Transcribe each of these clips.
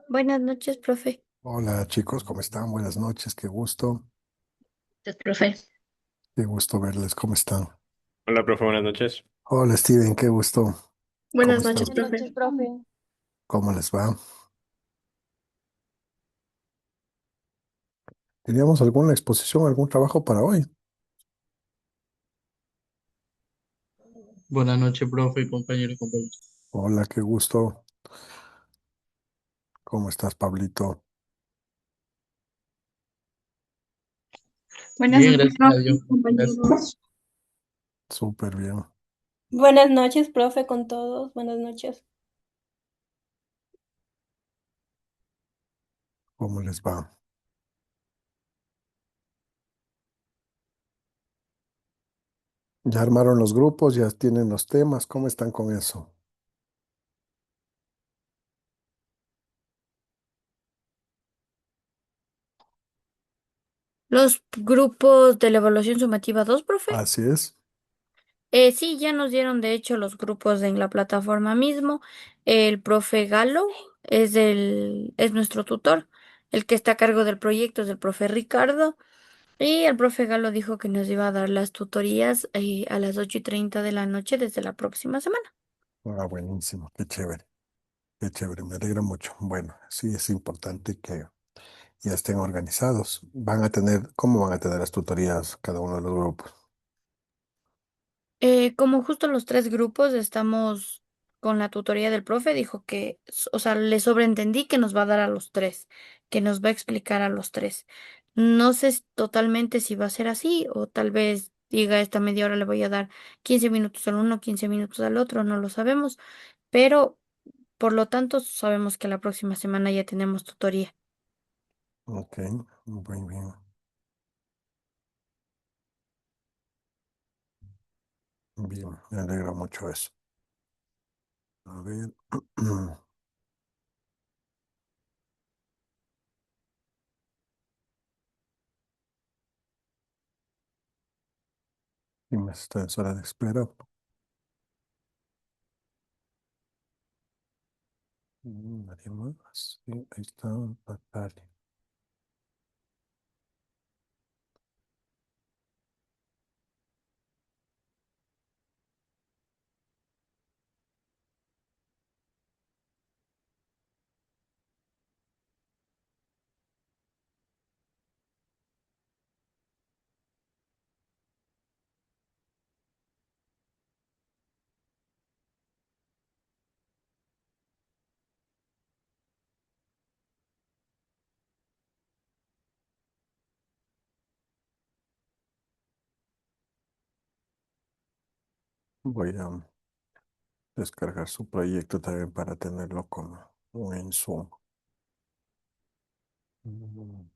Buenas noches, profe. Hola chicos, ¿cómo están? Buenas noches, Gracias, profe. qué gusto verles, ¿cómo están? Hola, profe, buenas noches. Hola Steven, qué gusto, ¿cómo Buenas noches, están? Buenas profe. Noches, profe. ¿Cómo les va? ¿Teníamos alguna exposición, algún trabajo para hoy? Buenas noches, profe, compañero y compañeros. Hola, qué gusto, ¿cómo estás, Pablito? Buenas Bien, noches, gracias a profe, Dios. Gracias. compañeros. Súper bien, Buenas noches, profe, con todos. Buenas noches. ¿cómo les va? ¿Ya armaron los grupos? ¿Ya tienen los temas? ¿Cómo están con eso? Los grupos de la evaluación sumativa 2, profe. Así es. Sí, ya nos dieron de hecho los grupos en la plataforma mismo. El profe Galo es nuestro tutor. El que está a cargo del proyecto es el profe Ricardo. Y el profe Galo dijo que nos iba a dar las tutorías a las 8:30 de la noche desde la próxima semana. Ah, buenísimo, qué chévere, me alegra mucho. Bueno, sí es importante que ya estén organizados. ¿Cómo van a tener las tutorías cada uno de los grupos? Como justo los tres grupos estamos con la tutoría del profe, dijo que, o sea, le sobreentendí que nos va a dar a los tres, que nos va a explicar a los tres. No sé totalmente si va a ser así o tal vez diga esta media hora le voy a dar 15 minutos al uno, 15 minutos al otro, no lo sabemos, pero por lo tanto sabemos que la próxima semana ya tenemos tutoría. Ok, muy bien. Bien, me alegra mucho eso. A ver. Y me está en hora de espera. Nadie más. Sí, ahí está Natalia. Voy a descargar su proyecto también para tenerlo como en Zoom. Mm,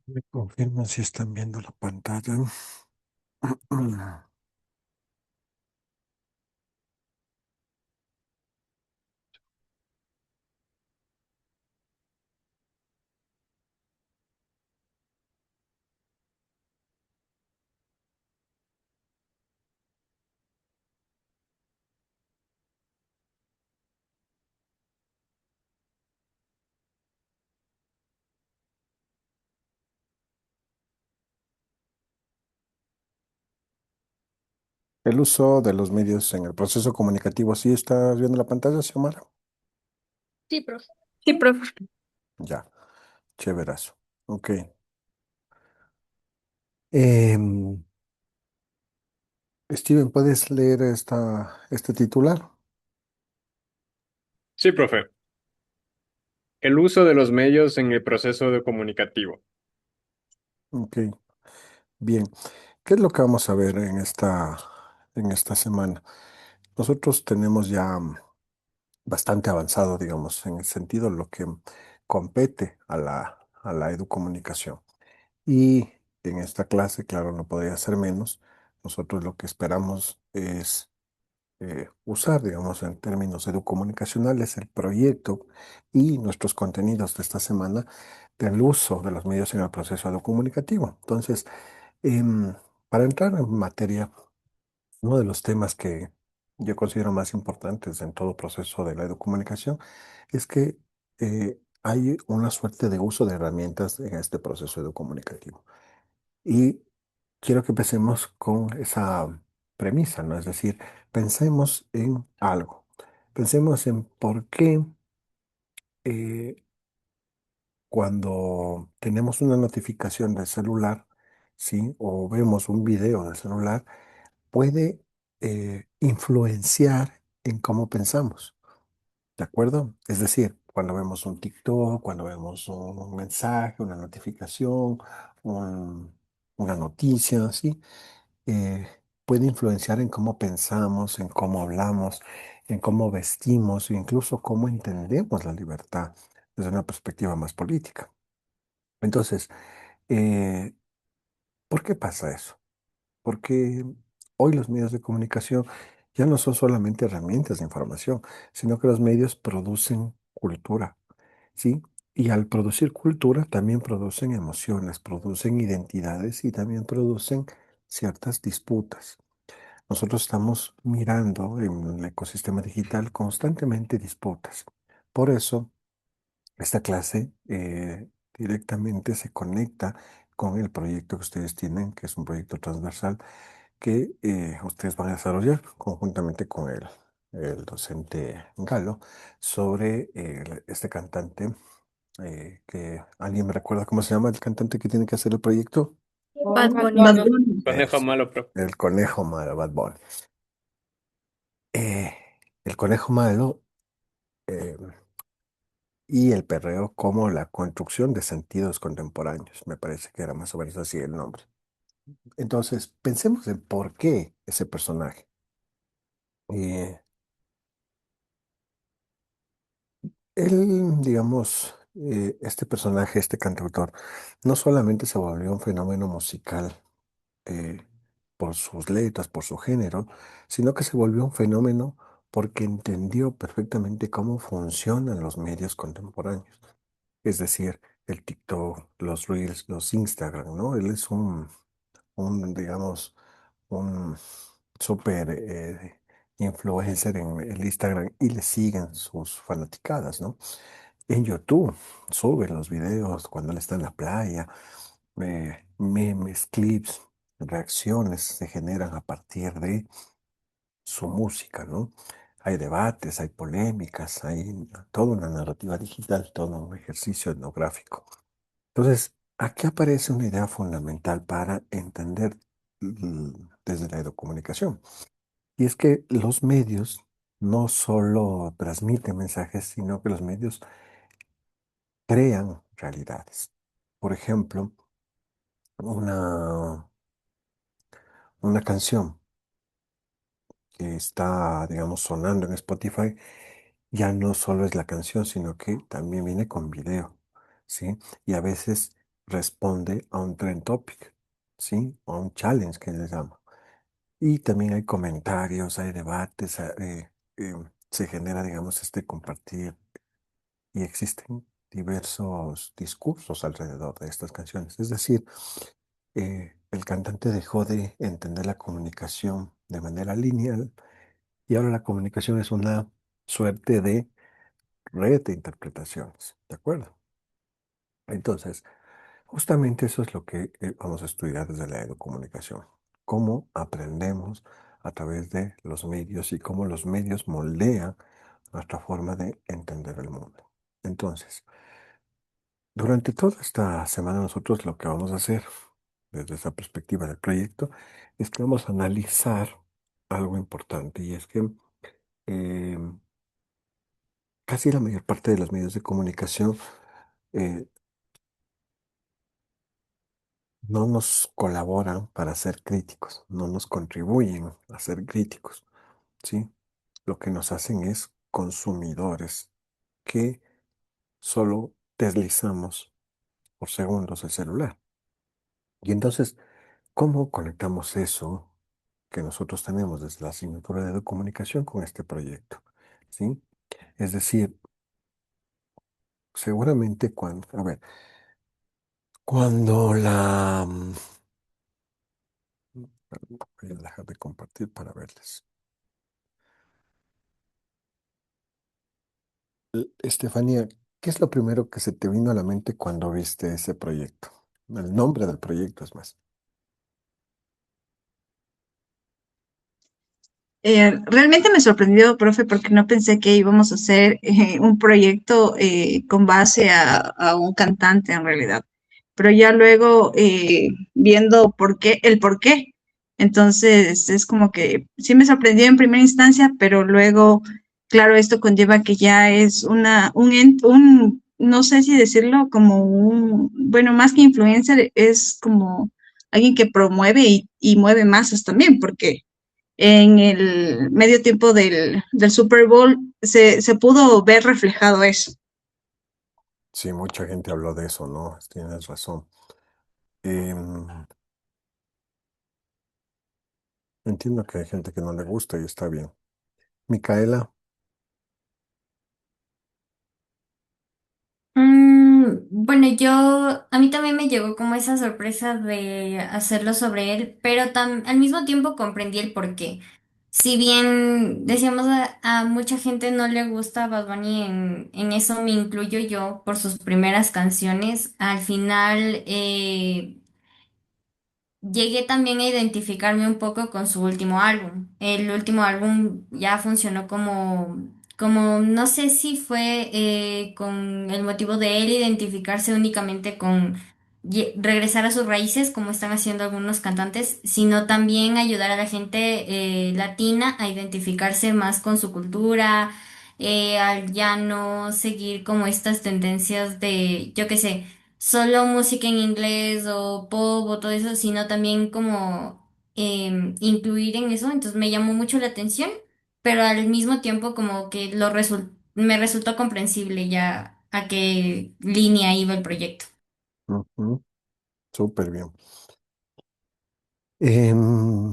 Me confirman si están viendo la pantalla. El uso de los medios en el proceso comunicativo. ¿Sí estás viendo la pantalla, Xiomara? Sí, profe. Sí, profe. Ya, chéverazo. Ok. Em, Steven, ¿puedes leer este titular? Sí, profe. El uso de los medios en el proceso de comunicativo. Ok, bien. ¿Qué es lo que vamos a ver en esta semana? Nosotros tenemos ya bastante avanzado, digamos, en el sentido de lo que compete a la educomunicación. Y en esta clase, claro, no podría ser menos. Nosotros lo que esperamos es usar, digamos, en términos educomunicacionales, el proyecto y nuestros contenidos de esta semana del uso de los medios en el proceso educomunicativo. Entonces, em, para entrar en materia, uno de los temas que yo considero más importantes en todo proceso de la educomunicación es que hay una suerte de uso de herramientas en este proceso educomunicativo. Y quiero que empecemos con esa premisa, ¿no? Es decir, pensemos en algo. Pensemos en por qué eh, cuando tenemos una notificación del celular, ¿sí? O vemos un video del celular, puede influenciar en cómo pensamos, ¿de acuerdo? Es decir, cuando vemos un TikTok, cuando vemos un mensaje, una notificación, una noticia, ¿sí? eh, Puede influenciar en cómo pensamos, en cómo hablamos, en cómo vestimos, e incluso cómo entendemos la libertad desde una perspectiva más política. Entonces, eh, ¿por qué pasa eso? Porque hoy los medios de comunicación ya no son solamente herramientas de información, sino que los medios producen cultura, ¿sí? Y al producir cultura también producen emociones, producen identidades y también producen ciertas disputas. Nosotros estamos mirando en el ecosistema digital constantemente disputas. Por eso, esta clase directamente se conecta con el proyecto que ustedes tienen, que es un proyecto transversal que ustedes van a desarrollar conjuntamente con el docente Galo sobre este cantante que alguien me recuerda cómo se llama el cantante que tiene que hacer el proyecto. Bad Bunny. Bad Bunny. Conejo Eso, malo, profe. el conejo malo, Bad Bunny. eh, el conejo malo eh, y el perreo como la construcción de sentidos contemporáneos. Me parece que era más o menos así el nombre. Entonces, pensemos en por qué ese personaje. Eh, Él, digamos, este personaje, este cantautor, no solamente se volvió un fenómeno musical eh, por sus letras, por su género, sino que se volvió un fenómeno porque entendió perfectamente cómo funcionan los medios contemporáneos. Es decir, el TikTok, los Reels, los Instagram, ¿no? Él es digamos, un súper influencer en el Instagram y le siguen sus fanaticadas, ¿no? En YouTube suben los videos cuando él está en la playa, memes, clips, reacciones se generan a partir de su música, ¿no? Hay debates, hay polémicas, hay toda una narrativa digital, todo un ejercicio etnográfico. Entonces, aquí aparece una idea fundamental para entender desde la educomunicación. Y es que los medios no solo transmiten mensajes, sino que los medios crean realidades. Por ejemplo, una, una canción que está, digamos, sonando en Spotify, ya no solo es la canción, sino que también viene con video, ¿sí? Y a veces responde a un trend topic, ¿sí? O a un challenge que le llama. Y también hay comentarios, hay debates, se genera, digamos, este compartir y existen diversos discursos alrededor de estas canciones. Es decir, el cantante dejó de entender la comunicación de manera lineal y ahora la comunicación es una suerte de red de interpretaciones, ¿de acuerdo? Entonces, justamente eso es lo que vamos a estudiar desde la educomunicación. Cómo aprendemos a través de los medios y cómo los medios moldean nuestra forma de entender el mundo. Entonces, durante toda esta semana nosotros lo que vamos a hacer desde esa perspectiva del proyecto es que vamos a analizar algo importante y es que eh, casi la mayor parte de los medios de comunicación eh, no nos colaboran para ser críticos, no nos contribuyen a ser críticos, ¿sí? Lo que nos hacen es consumidores que solo deslizamos por segundos el celular. Y entonces, ¿cómo conectamos eso que nosotros tenemos desde la asignatura de comunicación con este proyecto? ¿Sí? Es decir, seguramente cuando, a ver, cuando voy a dejar de compartir para verles. Estefanía, ¿qué es lo primero que se te vino a la mente cuando viste ese proyecto? El nombre del proyecto es más. Realmente me sorprendió, profe, porque no pensé que íbamos a hacer un proyecto con base a un cantante en realidad. Pero ya luego viendo el por qué, entonces es como que sí me sorprendió en primera instancia, pero luego, claro, esto conlleva que ya es no sé si decirlo como bueno, más que influencer, es como alguien que promueve y mueve masas también, porque en el medio tiempo del Super Bowl se pudo ver reflejado eso. Sí, mucha gente habló de eso, ¿no? Tienes razón. Em, entiendo que hay gente que no le gusta y está bien. Micaela, Bueno, a mí también me llegó como esa sorpresa de hacerlo sobre él, pero al mismo tiempo comprendí el porqué. Si bien decíamos a mucha gente no le gusta Bad Bunny, en eso me incluyo yo por sus primeras canciones, al final llegué también a identificarme un poco con su último álbum. El último álbum ya funcionó no sé si fue con el motivo de él identificarse únicamente con regresar a sus raíces, como están haciendo algunos cantantes, sino también ayudar a la gente latina a identificarse más con su cultura, al ya no seguir como estas tendencias de, yo qué sé, solo música en inglés o pop o todo eso, sino también como incluir en eso. Entonces me llamó mucho la atención, pero al mismo tiempo como que me resultó comprensible ya a qué línea iba el proyecto. ujú, súper bien. Em,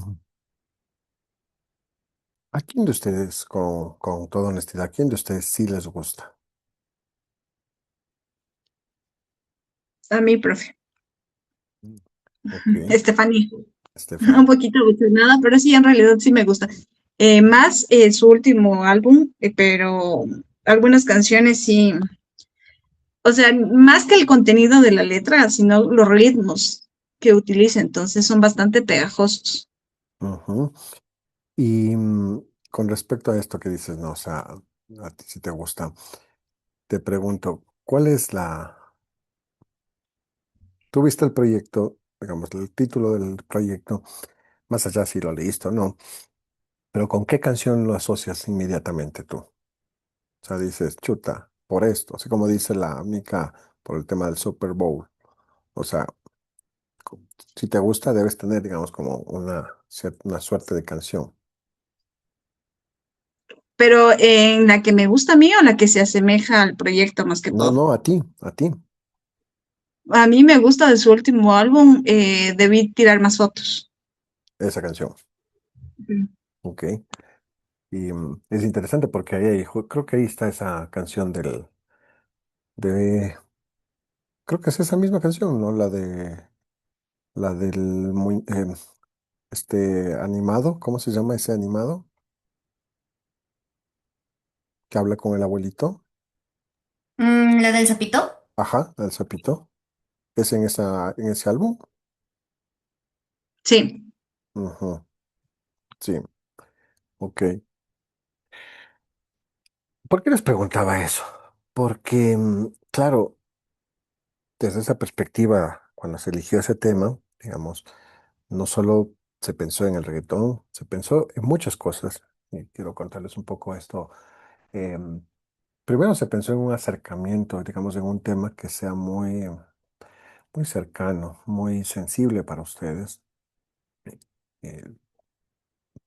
¿A quién de ustedes, con toda honestidad, a quién de ustedes sí les gusta? A mí, profe, Ok, Estefanía, un Estefanía. poquito emocionada, pero sí, en realidad sí me gusta. Más su último álbum, pero algunas canciones sí, o sea, más que el contenido de la letra, sino los ritmos que utiliza, entonces son bastante pegajosos. Ujú. Y con respecto a esto que dices, no, o sea, a ti sí te gusta, te pregunto, ¿cuál es tú viste el proyecto, digamos, el título del proyecto, más allá si lo leíste o no, pero ¿con qué canción lo asocias inmediatamente tú? O sea, dices, chuta, por esto, así como dice la Mica por el tema del Super Bowl. O sea, co- si te gusta, debes tener, digamos, como una suerte de canción. Pero en la que me gusta a mí o la que se asemeja al proyecto más que No, todo. no, a ti, A mí me gusta de su último álbum, Debí tirar más fotos. esa canción. Ujú. Ok. Y es interesante porque creo que ahí está esa canción de, creo que es esa misma canción, ¿no? La del animado, ¿cómo se llama ese animado? Que habla con el abuelito. ¿La del sapito? Ajá, el sapito. Es en ese álbum. Sí, Ujú, sí. Ok. ¿Por qué les preguntaba eso? Porque, claro, desde esa perspectiva, cuando se eligió ese tema, digamos, no solo se pensó en el reggaetón, se pensó en muchas cosas. Y quiero contarles un poco esto. Em, Primero se pensó en un acercamiento, digamos, en un tema que sea muy cercano, muy sensible para ustedes, eh,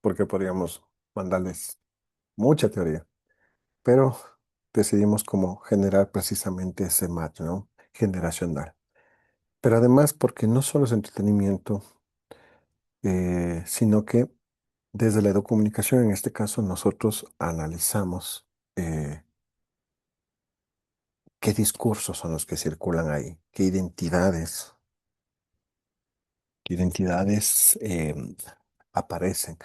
porque podríamos mandarles mucha teoría, pero decidimos como generar precisamente ese match, ¿no? Generacional. Pero además porque no solo es entretenimiento, sino que desde la educomunicación, en este caso, nosotros analizamos qué discursos son los que circulan ahí, qué identidades aparecen,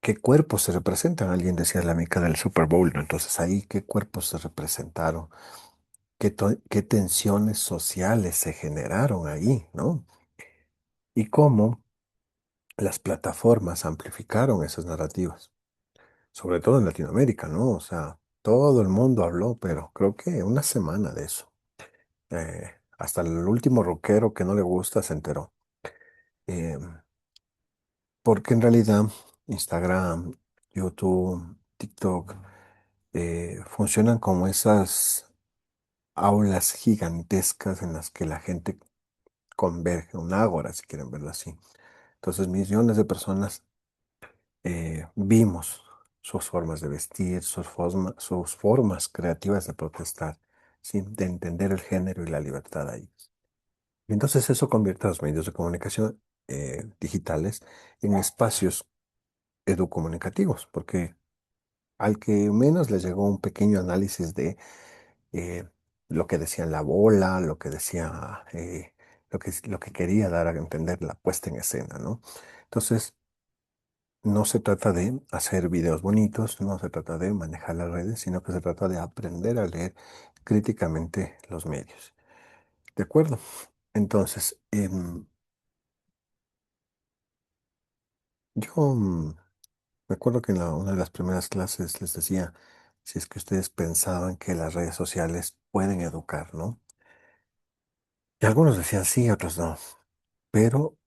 qué cuerpos se representan. Alguien decía la mica del Super Bowl, ¿no? Entonces ahí qué cuerpos se representaron, qué tensiones sociales se generaron ahí, ¿no? Y cómo las plataformas amplificaron esas narrativas, sobre todo en Latinoamérica, ¿no? O sea, todo el mundo habló, pero creo que una semana de eso. Hasta el último rockero que no le gusta se enteró. Eh, Porque en realidad Instagram, YouTube, TikTok funcionan como esas aulas gigantescas en las que la gente converge, un ágora, si quieren verlo así. Entonces, millones de personas vimos sus formas de vestir, sus formas creativas de protestar, ¿sí? De entender el género y la libertad ahí. Y entonces eso convierte a los medios de comunicación digitales en espacios educomunicativos, porque al que menos le llegó un pequeño análisis de eh, lo que decía la bola, lo que decía, lo que quería dar a entender la puesta en escena, ¿no? Entonces, no se trata de hacer videos bonitos, no se trata de manejar las redes, sino que se trata de aprender a leer críticamente los medios. ¿De acuerdo? Entonces, yo me acuerdo que en una de las primeras clases les decía, si es que ustedes pensaban que las redes sociales pueden educar, ¿no? Y algunos decían sí, otros no. Pero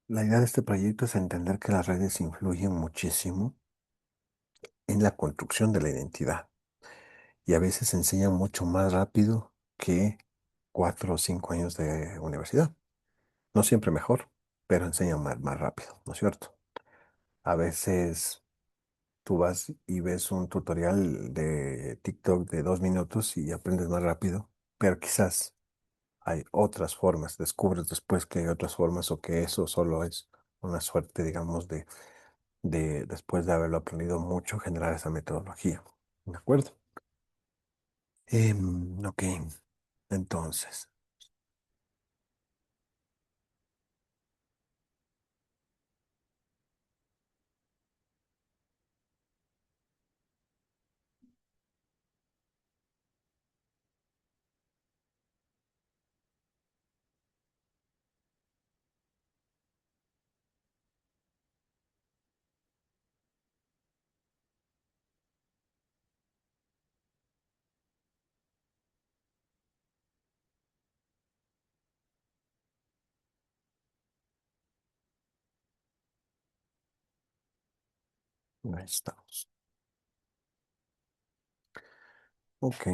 la idea de este proyecto es entender que las redes influyen muchísimo en la construcción de la identidad y a veces enseñan mucho más rápido que 4 o 5 años de universidad. No siempre mejor, pero enseñan más rápido, ¿no es cierto? A veces tú vas y ves un tutorial de TikTok de 2 minutos y aprendes más rápido, pero quizás hay otras formas, descubres después que hay otras formas o que eso solo es una suerte, digamos, de después de haberlo aprendido mucho, generar esa metodología. ¿De acuerdo? Ok, entonces, ahí estamos. Ok,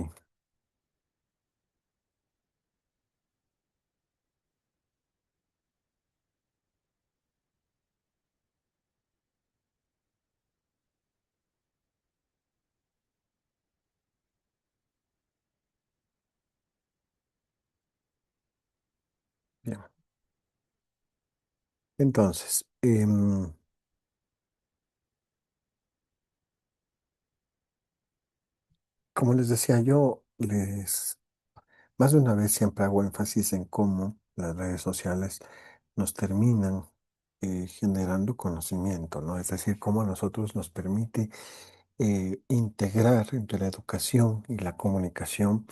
bien. Entonces, como les decía yo, más de una vez siempre hago énfasis en cómo las redes sociales nos terminan generando conocimiento, ¿no? Es decir, cómo a nosotros nos permite integrar entre la educación y la comunicación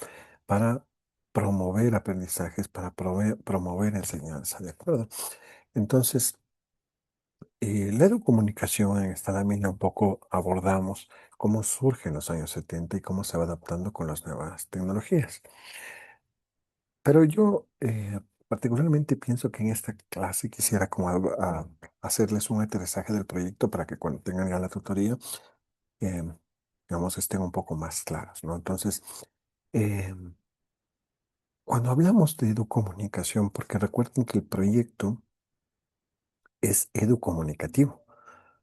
para promover aprendizajes, para promover enseñanza, ¿de acuerdo? Entonces, La educomunicación en esta lámina un poco abordamos cómo surge en los años 70 y cómo se va adaptando con las nuevas tecnologías. Pero yo particularmente pienso que en esta clase quisiera como hacerles un aterrizaje del proyecto para que cuando tengan ya la tutoría, eh, digamos, estén un poco más claros, ¿no? Entonces, eh, cuando hablamos de educomunicación, porque recuerden que el proyecto es educomunicativo.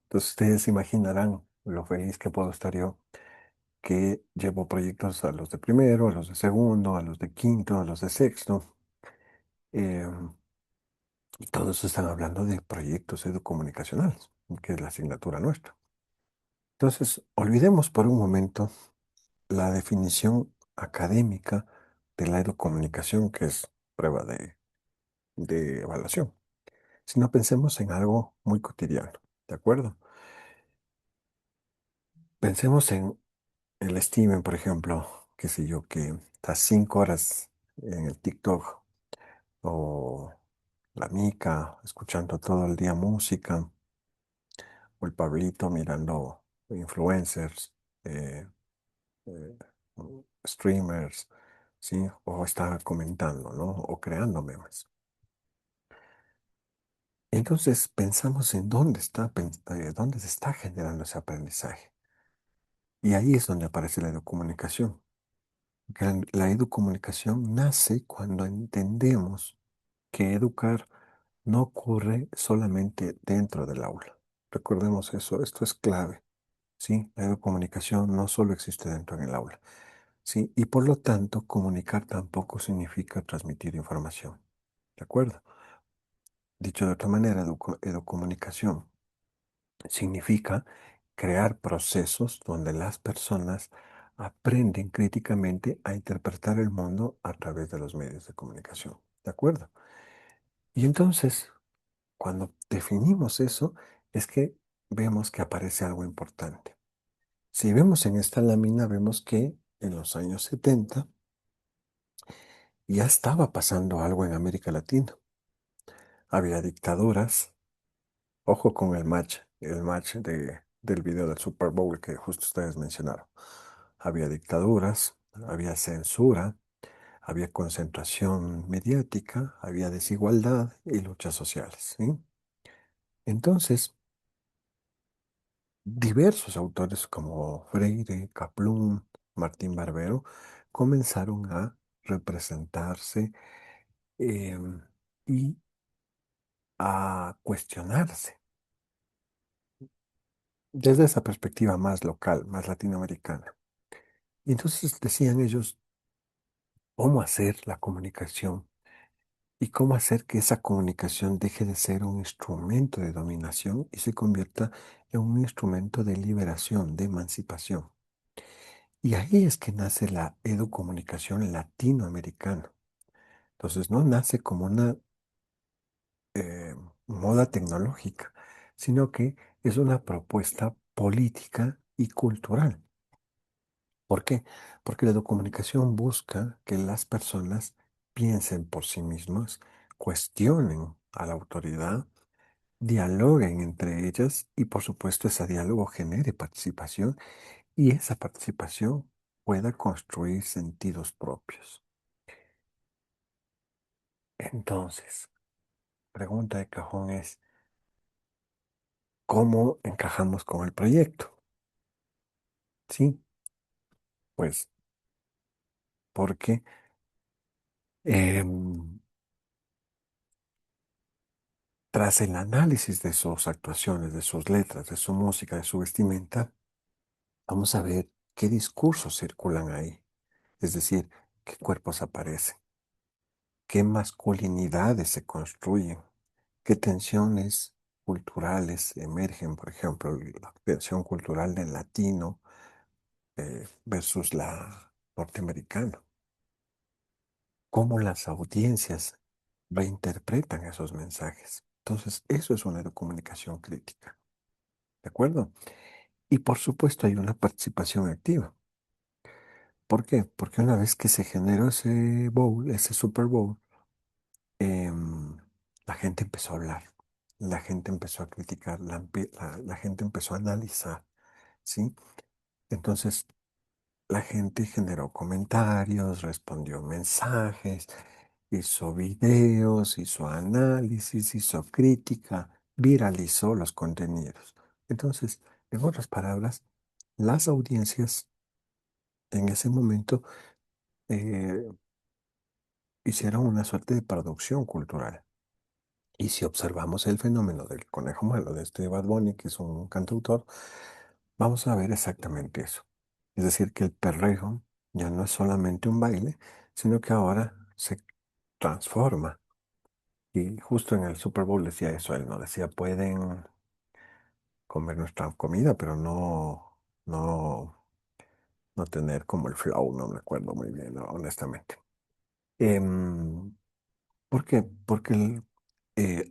Entonces, ustedes imaginarán lo feliz que puedo estar yo que llevo proyectos a los de primero, a los de segundo, a los de quinto, a los de sexto. eh, y todos están hablando de proyectos educomunicacionales, que es la asignatura nuestra. Entonces, olvidemos por un momento la definición académica de la educomunicación, que es prueba de evaluación, sino pensemos en algo muy cotidiano, ¿de acuerdo? Pensemos en el Steven, por ejemplo, qué sé yo, que está 5 horas en el TikTok o la Mica escuchando todo el día música o el Pablito mirando influencers, eh, eh, streamers, ¿sí? O está comentando, ¿no? O creando memes. Entonces pensamos en dónde se está generando ese aprendizaje. Y ahí es donde aparece la educomunicación. Que la educomunicación nace cuando entendemos que educar no ocurre solamente dentro del aula. Recordemos eso, esto es clave, ¿sí? La educomunicación no solo existe dentro del aula, ¿sí? Y por lo tanto, comunicar tampoco significa transmitir información, ¿de acuerdo? Dicho de otra manera, educomunicación significa crear procesos donde las personas aprenden críticamente a interpretar el mundo a través de los medios de comunicación. ¿De acuerdo? Y entonces, cuando definimos eso, es que vemos que aparece algo importante. Si vemos en esta lámina, vemos que en los años 70 ya estaba pasando algo en América Latina. Había dictaduras. Ojo con el match del video del Super Bowl que justo ustedes mencionaron. Había dictaduras, había censura, había concentración mediática, había desigualdad y luchas sociales, ¿sí? Entonces, diversos autores como Freire, Kaplun, Martín Barbero comenzaron a representarse em, y a cuestionarse desde esa perspectiva más local, más latinoamericana. Y entonces decían ellos cómo hacer la comunicación y cómo hacer que esa comunicación deje de ser un instrumento de dominación y se convierta en un instrumento de liberación, de emancipación. Y ahí es que nace la educomunicación latinoamericana. Entonces no nace como una eh, moda tecnológica, sino que es una propuesta política y cultural. ¿Por qué? Porque la educomunicación busca que las personas piensen por sí mismas, cuestionen a la autoridad, dialoguen entre ellas y por supuesto ese diálogo genere participación y esa participación pueda construir sentidos propios. Entonces, pregunta de cajón es, ¿cómo encajamos con el proyecto? Sí, pues porque em, tras el análisis de sus actuaciones, de sus letras, de su música, de su vestimenta, vamos a ver qué discursos circulan ahí, es decir, qué cuerpos aparecen, qué masculinidades se construyen, qué tensiones culturales emergen, por ejemplo, la tensión cultural del latino versus la norteamericana, cómo las audiencias reinterpretan esos mensajes. Entonces, eso es una comunicación crítica, ¿de acuerdo? Y por supuesto hay una participación activa. ¿Por qué? Porque una vez que se generó ese bowl, ese Super Bowl, em, la gente empezó a hablar. la gente empezó a criticar, la gente empezó a analizar, ¿sí? Entonces, la gente generó comentarios, respondió mensajes, hizo videos, hizo análisis, hizo crítica, viralizó los contenidos. Entonces, en otras palabras, las audiencias en ese momento eh, hicieron una suerte de producción cultural. Y si observamos el fenómeno del conejo malo de este Bad Bunny, que es un cantautor, vamos a ver exactamente eso. Es decir, que el perreo ya no es solamente un baile, sino que ahora se transforma. Y justo en el Super Bowl decía eso, él no decía, pueden comer nuestra comida, pero no tener como el flow, no me acuerdo muy bien, no, honestamente. Em, ¿Por qué? Porque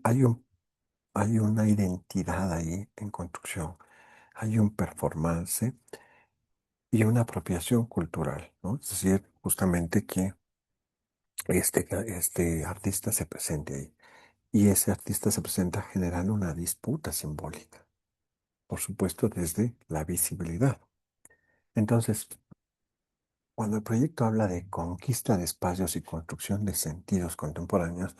hay una identidad ahí en construcción, hay un performance y una apropiación cultural, ¿no? Es decir, justamente que este artista se presente ahí y ese artista se presenta generando una disputa simbólica, por supuesto desde la visibilidad. Entonces, cuando el proyecto habla de conquista de espacios y construcción de sentidos contemporáneos,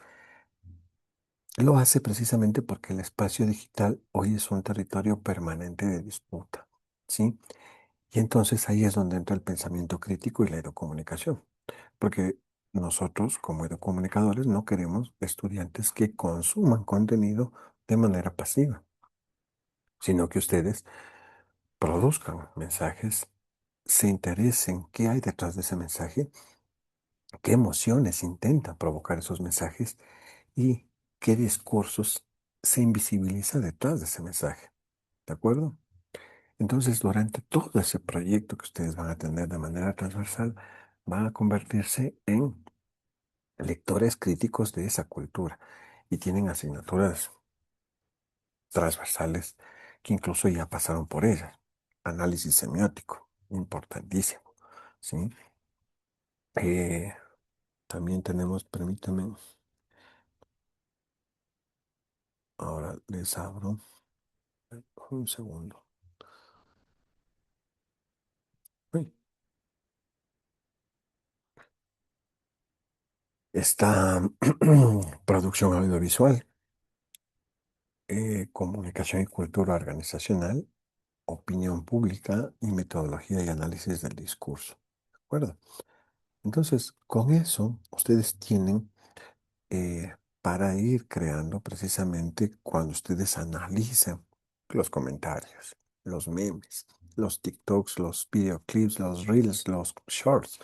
lo hace precisamente porque el espacio digital hoy es un territorio permanente de disputa, ¿sí? Y entonces ahí es donde entra el pensamiento crítico y la educomunicación, porque nosotros como educomunicadores no queremos estudiantes que consuman contenido de manera pasiva, sino que ustedes produzcan mensajes, se interesen qué hay detrás de ese mensaje, qué emociones intentan provocar esos mensajes y qué discursos se invisibiliza detrás de ese mensaje. ¿De acuerdo? Entonces, durante todo ese proyecto que ustedes van a tener de manera transversal, van a convertirse en lectores críticos de esa cultura y tienen asignaturas transversales que incluso ya pasaron por ellas. Análisis semiótico, importantísimo, ¿sí? Eh, También tenemos, permítame, ahora les abro un segundo. Uy, está producción audiovisual, comunicación y cultura organizacional, opinión pública y metodología y análisis del discurso. ¿De acuerdo? Entonces, con eso, ustedes tienen para ir creando precisamente cuando ustedes analizan los comentarios, los memes, los TikToks, los videoclips, los reels, los shorts.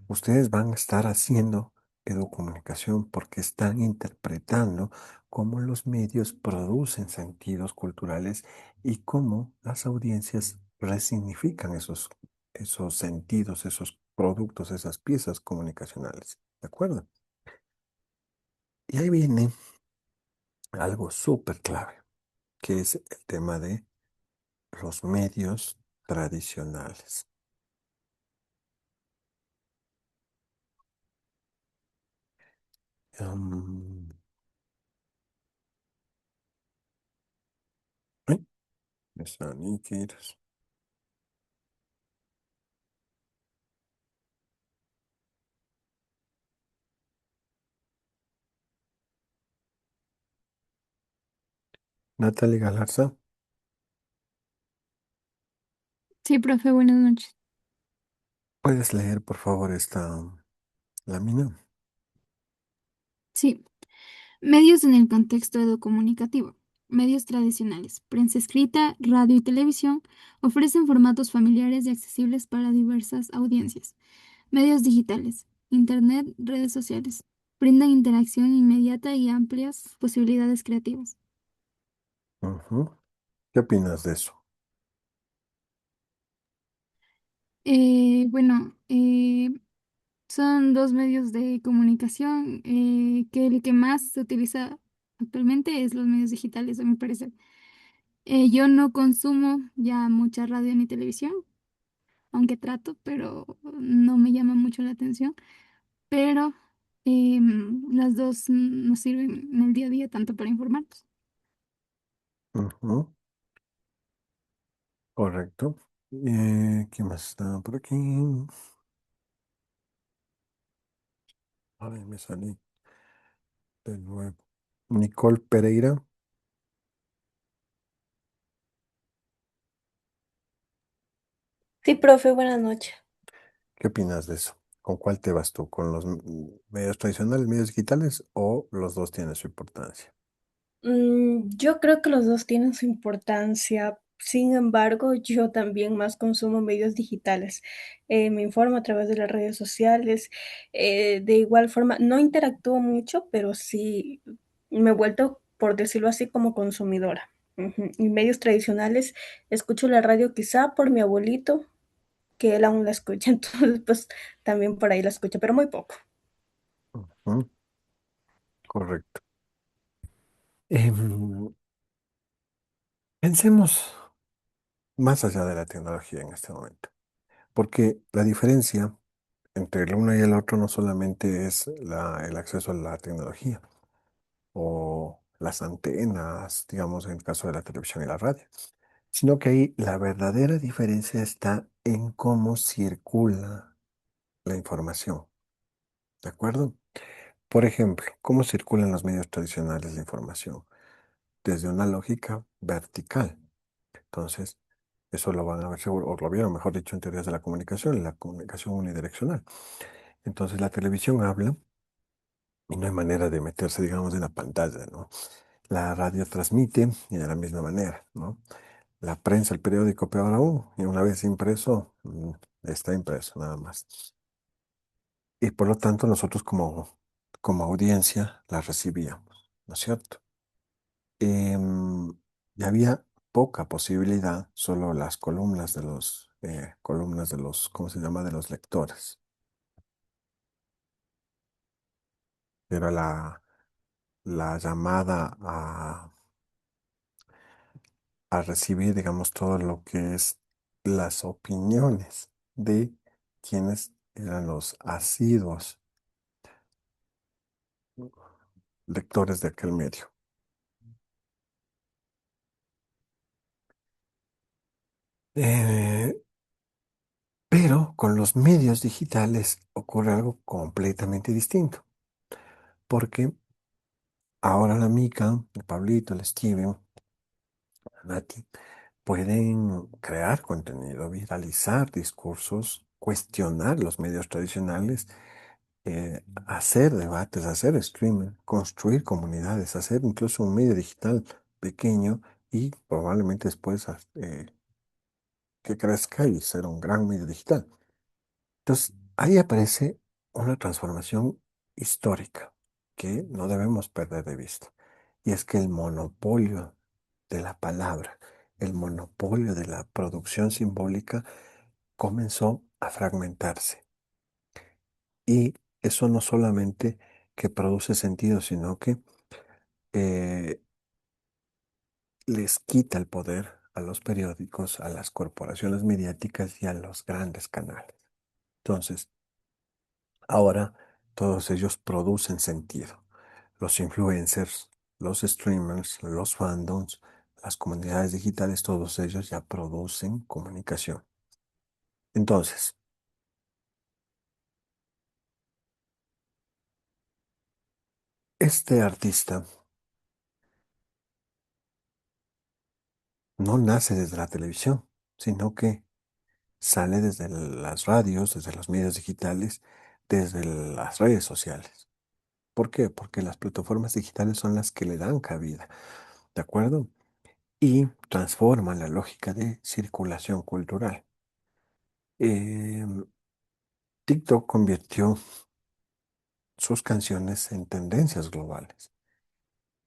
Ustedes van a estar haciendo educomunicación porque están interpretando cómo los medios producen sentidos culturales y cómo las audiencias resignifican esos sentidos, esos productos, esas piezas comunicacionales. ¿De acuerdo? Y ahí viene algo súper clave, que es el tema de los medios tradicionales. Um, Ay, están nítidos. Natalie Galarza, Sí, profe, buenas noches. ¿puedes leer por favor esta lámina? Sí, medios en el contexto educomunicativo. Medios tradicionales, prensa escrita, radio y televisión, ofrecen formatos familiares y accesibles para diversas audiencias. Medios digitales, internet, redes sociales, brindan interacción inmediata y amplias posibilidades creativas. Ujú. ¿Qué opinas de eso? Bueno, son dos medios de comunicación que el que más se utiliza actualmente es los medios digitales, a mi parecer. Yo no consumo ya mucha radio ni televisión, aunque trato, pero no me llama mucho la atención. Pero las dos nos sirven en el día a día tanto para informarnos. Ujú, correcto. ¿Quién más está por aquí? Ay, me salí de nuevo. Nicole Pereira, Sí, profe, buenas noches. ¿qué opinas de eso? ¿Con cuál te vas tú? ¿Con los medios tradicionales, medios digitales o los dos tienen su importancia? Yo creo que los dos tienen su importancia. Sin embargo, yo también más consumo medios digitales. Me informo a través de las redes sociales. De igual forma, no interactúo mucho, pero sí me he vuelto, por decirlo así, como consumidora. Ujú. Y medios tradicionales, escucho la radio quizá por mi abuelito, que él aún la escucha, entonces pues también por ahí la escucho, pero muy poco. Ujú, correcto. Em, pensemos más allá de la tecnología en este momento, porque la diferencia entre el uno y el otro no solamente es el acceso a la tecnología o las antenas, digamos, en el caso de la televisión y la radio, sino que ahí la verdadera diferencia está en cómo circula la información, ¿de acuerdo? Por ejemplo, ¿cómo circulan los medios tradicionales de información? Desde una lógica vertical. Entonces, eso lo van a ver seguro, o lo vieron, mejor dicho, en teorías de la comunicación unidireccional. Entonces, la televisión habla y no hay manera de meterse, digamos, en la pantalla, ¿no? La radio transmite y de la misma manera, ¿no? La prensa, el periódico, peor aún, y una vez impreso, está impreso nada más. Y por lo tanto, nosotros como audiencia la recibíamos, ¿no es cierto? Em, y había poca posibilidad, solo las columnas de los, ¿cómo se llama? De los lectores. Pero la llamada a recibir, digamos, todo lo que es las opiniones de quienes eran los asiduos lectores de aquel medio. Eh, pero con los medios digitales ocurre algo completamente distinto, porque ahora la Mica, el Pablito, el Steven, la Nati, pueden crear contenido, viralizar discursos, cuestionar los medios tradicionales, hacer debates, hacer streaming, construir comunidades, hacer incluso un medio digital pequeño y probablemente después que crezca y ser un gran medio digital. Entonces, ahí aparece una transformación histórica que no debemos perder de vista. Y es que el monopolio de la palabra, el monopolio de la producción simbólica comenzó a fragmentarse. Y eso no solamente que produce sentido, sino que eh, les quita el poder a los periódicos, a las corporaciones mediáticas y a los grandes canales. Entonces, ahora todos ellos producen sentido. Los influencers, los streamers, los fandoms, las comunidades digitales, todos ellos ya producen comunicación. Entonces, este artista no nace desde la televisión, sino que sale desde las radios, desde los medios digitales, desde las redes sociales. ¿Por qué? Porque las plataformas digitales son las que le dan cabida, ¿de acuerdo? Y transforman la lógica de circulación cultural. Eh, TikTok convirtió sus canciones en tendencias globales.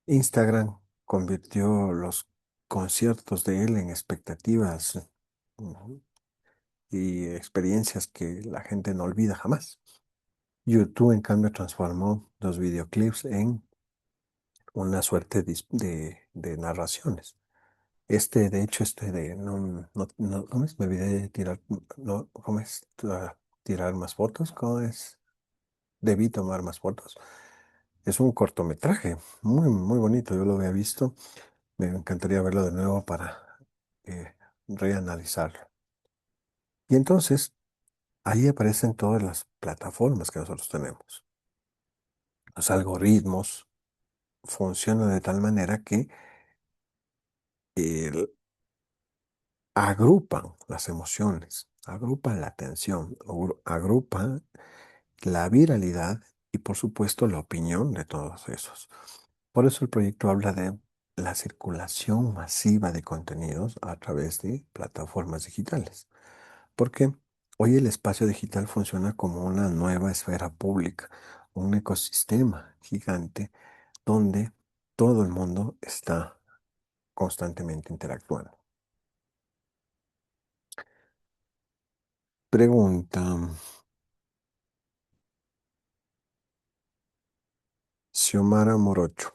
Instagram convirtió los conciertos de él en expectativas y experiencias que la gente no olvida jamás. YouTube, en cambio, transformó los videoclips en una suerte de narraciones. De hecho, ¿cómo es? Me olvidé de tirar, no, ¿cómo es? Tirar más fotos, ¿cómo es? Debí tomar más fotos. Es un cortometraje muy, muy bonito, yo lo había visto Me encantaría verlo de nuevo para reanalizarlo. Y entonces, ahí aparecen todas las plataformas que nosotros tenemos. Los algoritmos funcionan de tal manera que eh, agrupan las emociones, agrupan la atención, agrupan la viralidad y por supuesto la opinión de todos esos. Por eso el proyecto habla de la circulación masiva de contenidos a través de plataformas digitales, porque hoy el espacio digital funciona como una nueva esfera pública, un ecosistema gigante donde todo el mundo está constantemente interactuando. Pregunta, Xiomara Morocho.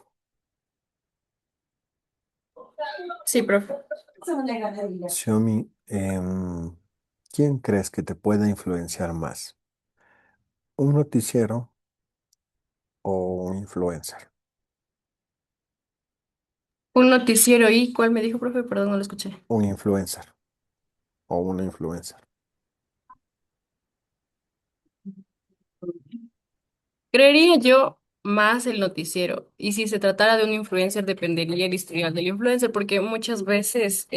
Sí, profe. Xiomi, ¿quién crees que te pueda influenciar más? ¿Un noticiero o un influencer? Un noticiero y ¿cuál me dijo, profe? Perdón, no lo escuché. Un influencer o una influencer. Creería yo más el noticiero. Y si se tratara de un influencer, dependería el historial del influencer, porque muchas veces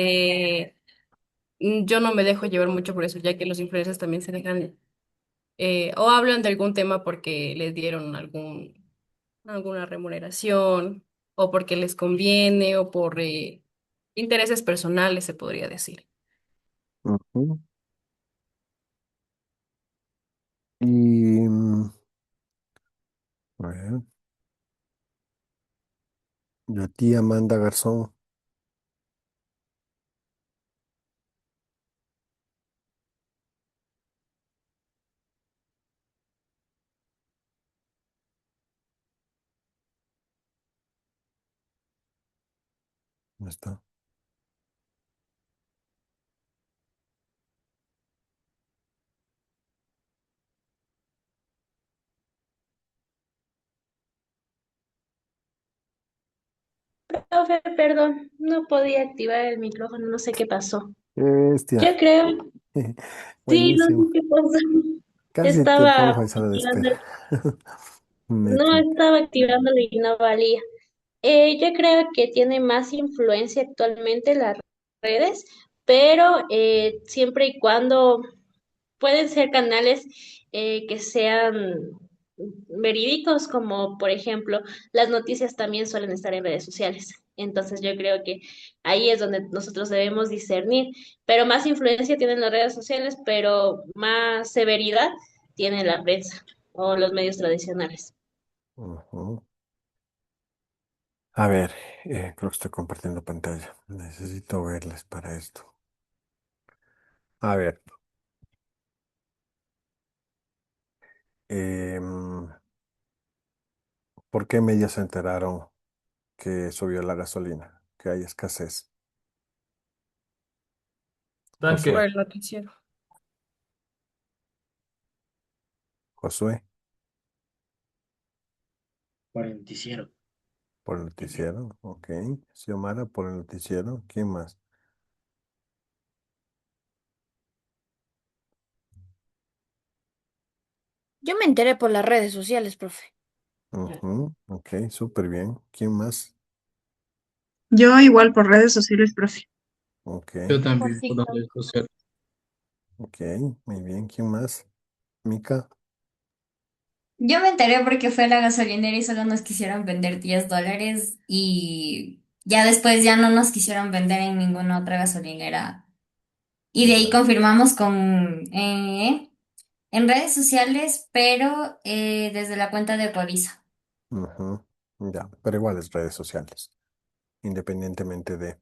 yo no me dejo llevar mucho por eso, ya que los influencers también se dejan o hablan de algún tema porque les dieron alguna remuneración, o porque les conviene, o por intereses personales, se podría decir. Ujú. Y a ver, yo tía Amanda Garzón, ¿dónde está? Profe, perdón, no podía activar el micrófono, no sé qué pasó. Yo Bestia. creo, sí, no sé Buenísimo. qué pasó. Casi te Estaba pongo en sala de activando, espera. Me no equivoqué. estaba activándolo y no valía. Yo creo que tiene más influencia actualmente las redes, pero siempre y cuando pueden ser canales que sean verídicos, como por ejemplo las noticias también suelen estar en redes sociales. Entonces yo creo que ahí es donde nosotros debemos discernir, pero más influencia tienen las redes sociales, pero más severidad tiene la prensa o los medios tradicionales. Ujú. A ver, creo que estoy compartiendo pantalla. Necesito verles para esto. A ver, em, ¿por qué medios se enteraron que subió la gasolina? Que hay escasez. Tanque, Por Josué, el noticiero. Josué, por el noticiero. por el noticiero. Ok. Xiomara, por el noticiero. ¿Quién más? Yo me enteré por las redes sociales, profe. Ujú. Ok, súper bien. ¿Quién más? Yo igual por redes sociales, profe. Ok, Yo Por también, por las TikTok. redes sociales. ok, muy bien. ¿Quién más? Mica. Yo me enteré porque fue a la gasolinera y solo nos quisieron vender $10 y ya después ya no nos quisieron vender en ninguna otra gasolinera. Y de ahí Ya. confirmamos en redes sociales, pero desde la cuenta de Covisa. Ujú. Ya, pero igual es redes sociales, independientemente de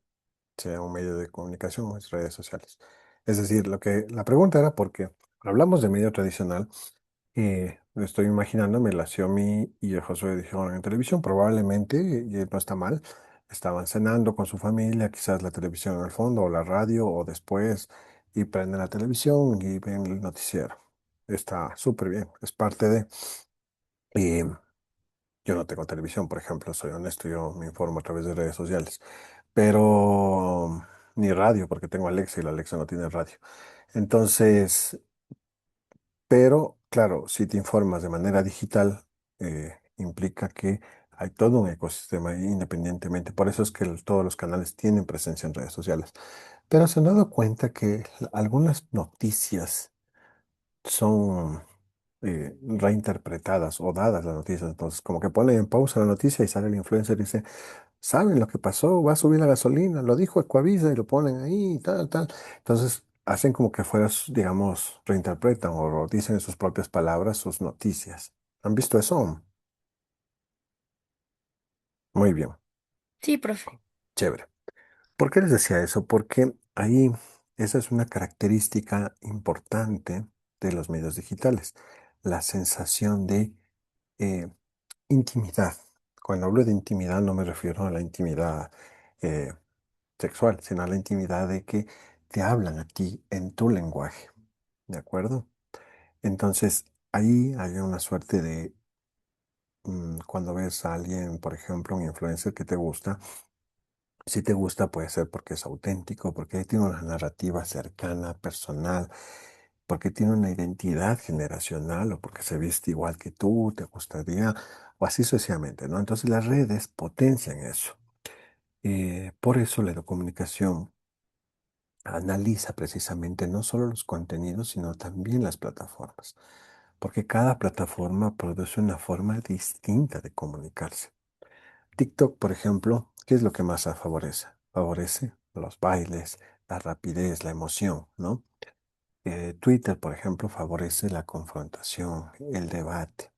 sea un medio de comunicación o es redes sociales. Es decir, la pregunta era porque hablamos de medio tradicional y estoy imaginándome la Xiaomi y el Josué dijeron en televisión, probablemente, y no está mal, estaban cenando con su familia, quizás la televisión en el fondo o la radio o después y prenden la televisión y ven el noticiero. Está súper bien, es parte de... Y yo no tengo televisión, por ejemplo, soy honesto, yo me informo a través de redes sociales. pero ni radio, porque tengo Alexa y la Alexa no tiene radio. Entonces, pero claro, si te informas de manera digital, implica que hay todo un ecosistema ahí independientemente. Por eso es que todos los canales tienen presencia en redes sociales. Pero se han dado cuenta que algunas noticias son reinterpretadas o dadas las noticias. Entonces, como que ponen en pausa la noticia y sale el influencer y dice, ¿saben lo que pasó? Va a subir la gasolina, lo dijo Ecuavisa y lo ponen ahí y tal, tal. Entonces, hacen como que fueras, digamos, reinterpretan o dicen en sus propias palabras sus noticias. ¿Han visto eso? Muy bien, Sí, profe. chévere. ¿Por qué les decía eso? Porque ahí esa es una característica importante de los medios digitales, la sensación de eh, intimidad. Cuando hablo de intimidad no me refiero a la intimidad eh, sexual, sino a la intimidad de que te hablan a ti en tu lenguaje, ¿de acuerdo? Entonces, ahí hay una suerte de, cuando ves a alguien, por ejemplo, un influencer que te gusta, si te gusta puede ser porque es auténtico, porque tiene una narrativa cercana, personal, porque tiene una identidad generacional o porque se viste igual que tú, te gustaría, o así sucesivamente, ¿no? Entonces las redes potencian eso. Por eso la comunicación analiza precisamente no solo los contenidos, sino también las plataformas, porque cada plataforma produce una forma distinta de comunicarse. TikTok, por ejemplo, ¿qué es lo que más favorece? Favorece los bailes, la rapidez, la emoción, ¿no? Twitter, por ejemplo, favorece la confrontación, el debate.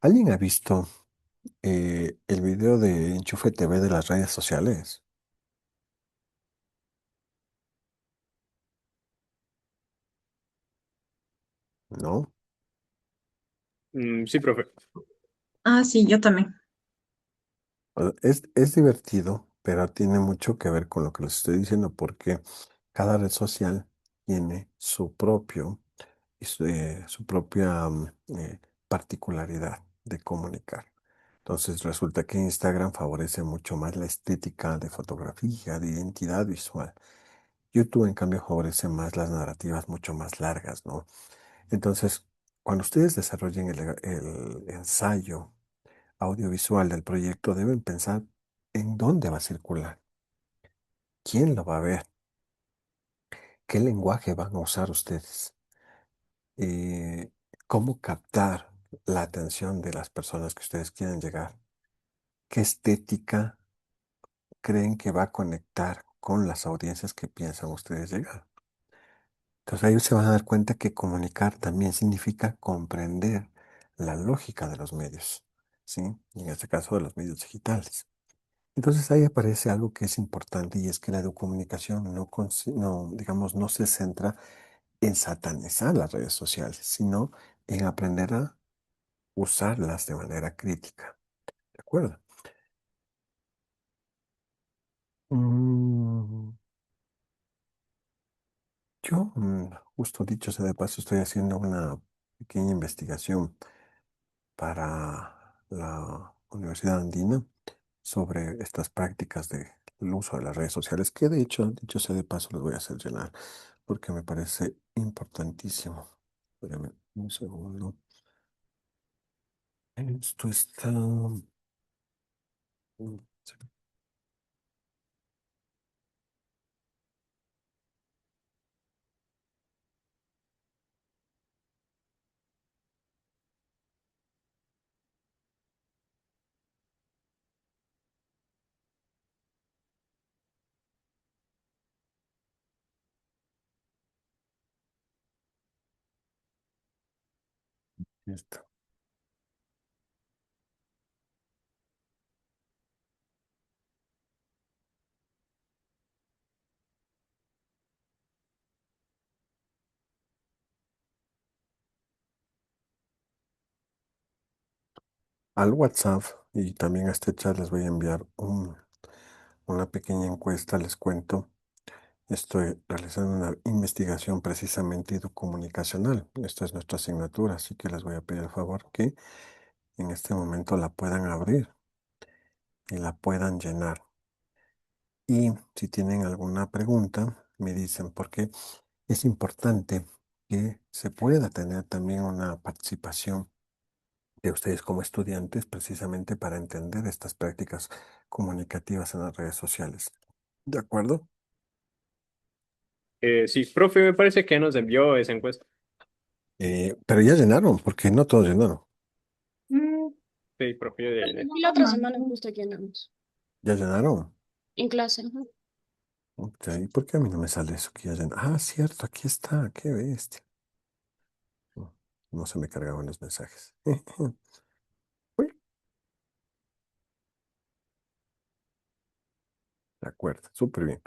¿Alguien ha visto el video de Enchufe TV de las redes sociales? ¿No? Sí, profe. Ah, sí, yo también. Es divertido, pero tiene mucho que ver con lo que les estoy diciendo, porque cada red social tiene su propio y su propia particularidad de comunicar. Entonces resulta que Instagram favorece mucho más la estética de fotografía, de identidad visual. YouTube, en cambio, favorece más las narrativas mucho más largas, ¿no? Entonces, cuando ustedes desarrollen el ensayo audiovisual del proyecto, deben pensar en dónde va a circular, quién lo va a ver, qué lenguaje van a usar ustedes, eh, cómo captar la atención de las personas que ustedes quieren llegar, qué estética creen que va a conectar con las audiencias que piensan ustedes llegar. Entonces ahí se van a dar cuenta que comunicar también significa comprender la lógica de los medios, ¿sí? Y en este caso de los medios digitales. Entonces ahí aparece algo que es importante y es que la comunicación no, digamos, no se centra en satanizar las redes sociales, sino en aprender a usarlas de manera crítica. ¿De acuerdo? Mm, yo, justo dicho sea de paso, estoy haciendo una pequeña investigación para la Universidad Andina sobre estas prácticas del uso de las redes sociales, que de hecho, dicho sea de paso, les voy a hacer llenar, porque me parece importantísimo. Espérame un segundo. Esto está... sí, listo. Al WhatsApp y también a este chat les voy a enviar una pequeña encuesta, les cuento. Estoy realizando una investigación precisamente comunicacional. Esta es nuestra asignatura, así que les voy a pedir el favor que en este momento la puedan abrir y la puedan llenar. Y si tienen alguna pregunta, me dicen, porque es importante que se pueda tener también una participación de ustedes como estudiantes precisamente para entender estas prácticas comunicativas en las redes sociales. ¿De acuerdo? Sí, profe, me parece que nos envió esa encuesta. Pero ya llenaron, porque no todos llenaron. Mm, Sí, profe, yo ya llené. y la otra semana justo llenamos ¿Ya llenaron? en clase. Ajá. Ok, ¿y por qué a mí no me sale eso que ya llenaron? Ah, cierto, aquí está, qué bestia. No, no se me cargaban los mensajes. Uy, de acuerdo, súper bien.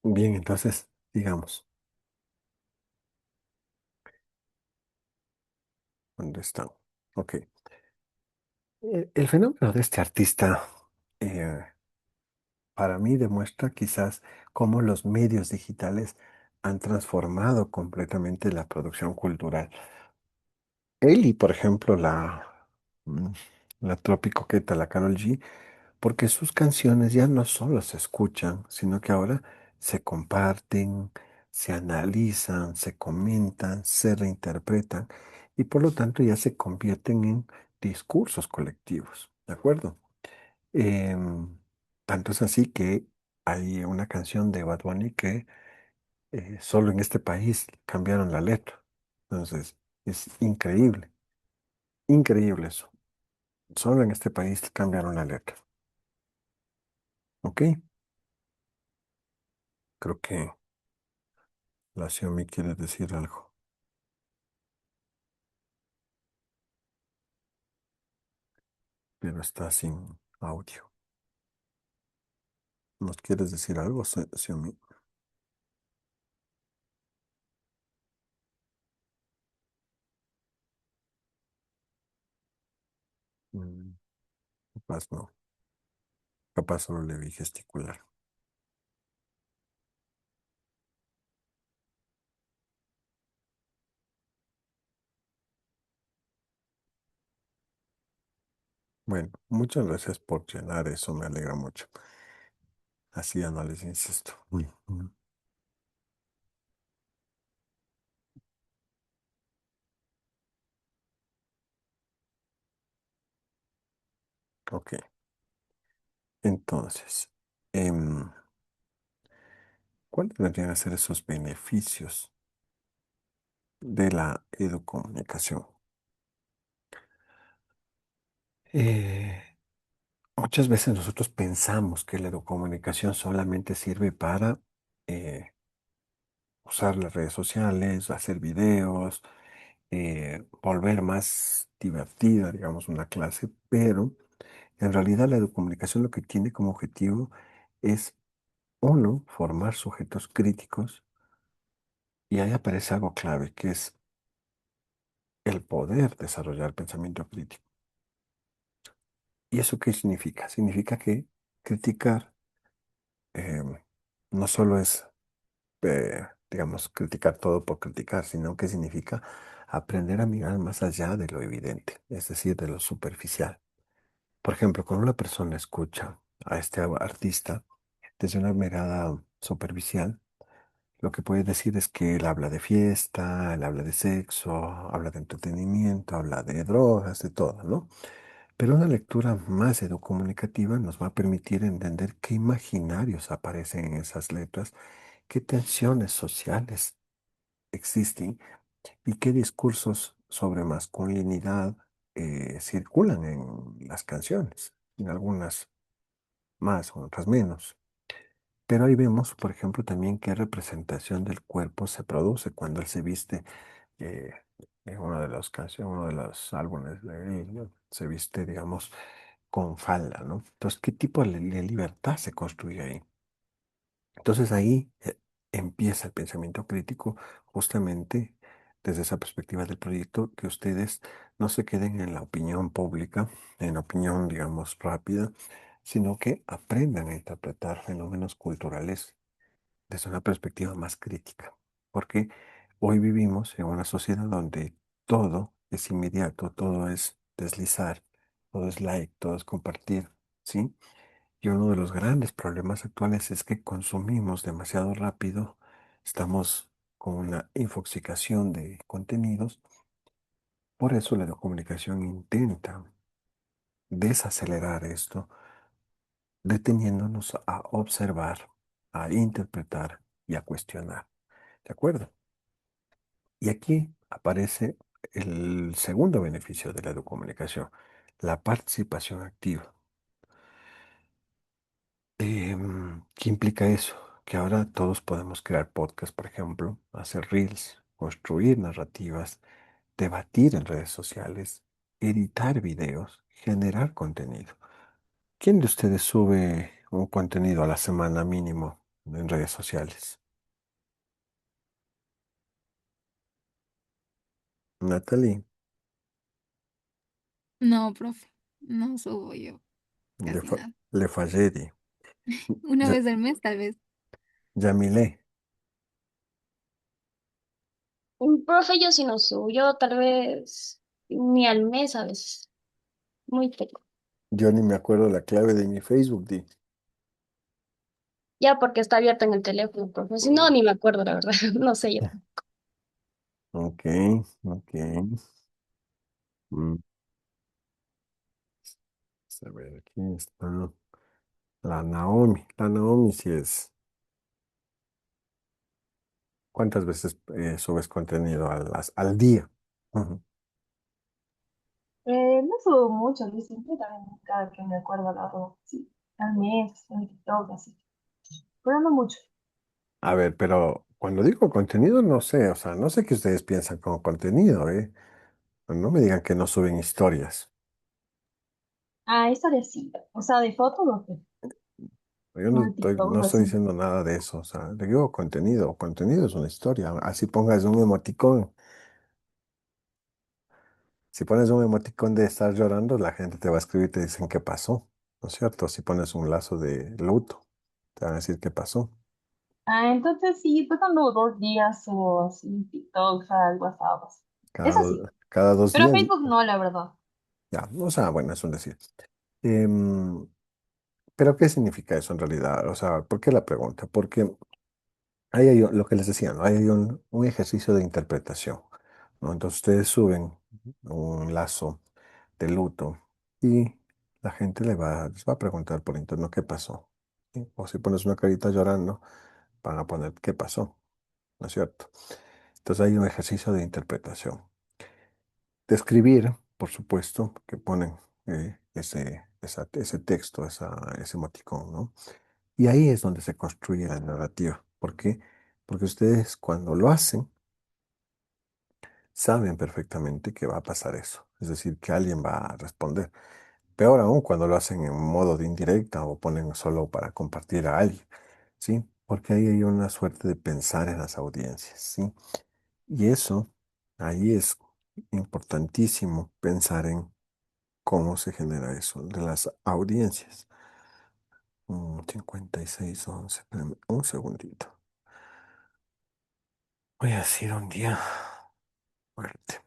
Bien, entonces, digamos, ¿dónde están? Ok. El fenómeno de este artista eh, para mí demuestra quizás cómo los medios digitales han transformado completamente la producción cultural. Él y, por ejemplo, mm, la tropicoqueta, la Karol G, porque sus canciones ya no solo se escuchan, sino que ahora se comparten, se analizan, se comentan, se reinterpretan y por lo tanto ya se convierten en discursos colectivos, ¿de acuerdo? Em, Tanto es así que hay una canción de Bad Bunny que solo en este país cambiaron la letra. Entonces, es increíble, increíble eso. Solo en este país cambiaron la letra. ¿Ok? Creo que la Xiaomi quiere decir algo, pero está sin audio. ¿Nos quieres decir algo, Xiaomi? Mm, capaz no. Capaz solo le vi gesticular. Bueno, muchas gracias por llenar eso, me alegra mucho. Así ya no les insisto. Ok, entonces, em, ¿cuáles deberían ser esos beneficios de la educomunicación? Eh, Muchas veces nosotros pensamos que la educomunicación solamente sirve para eh, usar las redes sociales, hacer videos, volver más divertida, digamos, una clase, pero en realidad la educomunicación lo que tiene como objetivo es, uno, formar sujetos críticos, y ahí aparece algo clave, que es el poder desarrollar pensamiento crítico. ¿Y eso qué significa? Significa que criticar no solo es, digamos, criticar todo por criticar, sino que significa aprender a mirar más allá de lo evidente, es decir, de lo superficial. Por ejemplo, cuando una persona escucha a este artista desde una mirada superficial, lo que puede decir es que él habla de fiesta, él habla de sexo, habla de entretenimiento, habla de drogas, de todo, ¿no? Pero una lectura más educomunicativa nos va a permitir entender qué imaginarios aparecen en esas letras, qué tensiones sociales existen y qué discursos sobre masculinidad circulan en las canciones, en algunas más, en otras menos. Pero ahí vemos, por ejemplo, también qué representación del cuerpo se produce cuando él se viste eh, en una de las canciones, uno de los álbumes de él, ¿no? Se viste, digamos, con falda, ¿no? Entonces, ¿qué tipo de libertad se construye ahí? Entonces ahí empieza el pensamiento crítico justamente desde esa perspectiva del proyecto, que ustedes no se queden en la opinión pública, en la opinión, digamos, rápida, sino que aprendan a interpretar fenómenos culturales desde una perspectiva más crítica. Porque hoy vivimos en una sociedad donde todo es inmediato, todo es deslizar, todo es like, todo es compartir. ¿sí? Y uno de los grandes problemas actuales es que consumimos demasiado rápido, estamos con una infoxicación de contenidos. Por eso la comunicación intenta desacelerar esto, deteniéndonos a observar, a interpretar y a cuestionar. ¿De acuerdo? Y aquí aparece el segundo beneficio de la educomunicación, la participación activa. ¿Qué implica eso? Que ahora todos podemos crear podcasts, por ejemplo, hacer reels, construir narrativas, debatir en redes sociales, editar videos, generar contenido. ¿Quién de ustedes sube un contenido a la semana mínimo en redes sociales? Natalie, No, profe, no subo yo le, casi fa- nada. le Fayedi, Una Ya- vez al mes, tal vez. Yamile, Un profe yo sí no subo, yo tal vez ni al mes a veces, muy poco. yo ni me acuerdo la clave de mi Facebook, Di. Ya porque está abierto en el teléfono, profe. Si no, Mm, ni me acuerdo, la verdad. No sé yo. Ok, ok. Mm, a ver, aquí está la Naomi. La Naomi sí es. ¿Cuántas veces subes contenido al día? Ujú. No subo mucho, yo siempre también cada que me acuerdo la hago, sí, al mes, en TikTok, así, pero no mucho. A ver, pero cuando digo contenido, no sé, o sea, no sé qué ustedes piensan como contenido, ¿eh? No me digan que no suben historias. Ah, historia sí, o sea, de fotos no sé, Yo o de TikTok, no estoy así. diciendo nada de eso, o sea, le digo contenido. Contenido es una historia. Así pongas un emoticón. Si pones un emoticón de estar llorando, la gente te va a escribir y te dicen qué pasó, ¿no es cierto? Si pones un lazo de luto, te van a decir qué pasó. Ah, entonces sí, pues cuando 2 días o así, TikTok, algo WhatsApp, así. Es así, Cada dos pero días, Facebook no, la verdad. ya, o sea, bueno, es un decir. Em, pero ¿qué significa eso en realidad? O sea, ¿por qué la pregunta? Porque ahí hay lo que les decía, ¿no? Ahí hay un ejercicio de interpretación, ¿no? Entonces ustedes suben un lazo de luto y la gente les va a preguntar por interno qué pasó, ¿sí? O si pones una carita llorando, van a poner qué pasó, ¿no es cierto? Entonces hay un ejercicio de interpretación. De escribir, por supuesto, que ponen ese texto, ese emoticón, ¿no? Y ahí es donde se construye la narrativa. ¿Por qué? Porque ustedes cuando lo hacen, saben perfectamente que va a pasar eso. Es decir, que alguien va a responder. Peor aún cuando lo hacen en modo de indirecta o ponen solo para compartir a alguien, ¿sí? Porque ahí hay una suerte de pensar en las audiencias, ¿sí? Y eso, ahí es importantísimo pensar en cómo se genera eso de las audiencias. 56:11, espérame un segundito. Voy a decir un día fuerte.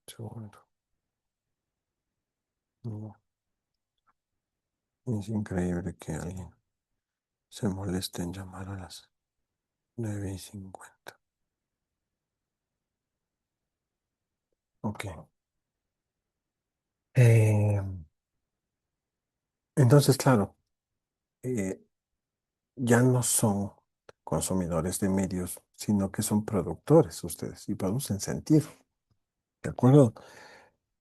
Segundo. No, es increíble que alguien se moleste en llamar a las 9:50. Ok. Eh, Entonces, claro, eh, ya no son consumidores de medios, sino que son productores ustedes y producen sentido, ¿de acuerdo?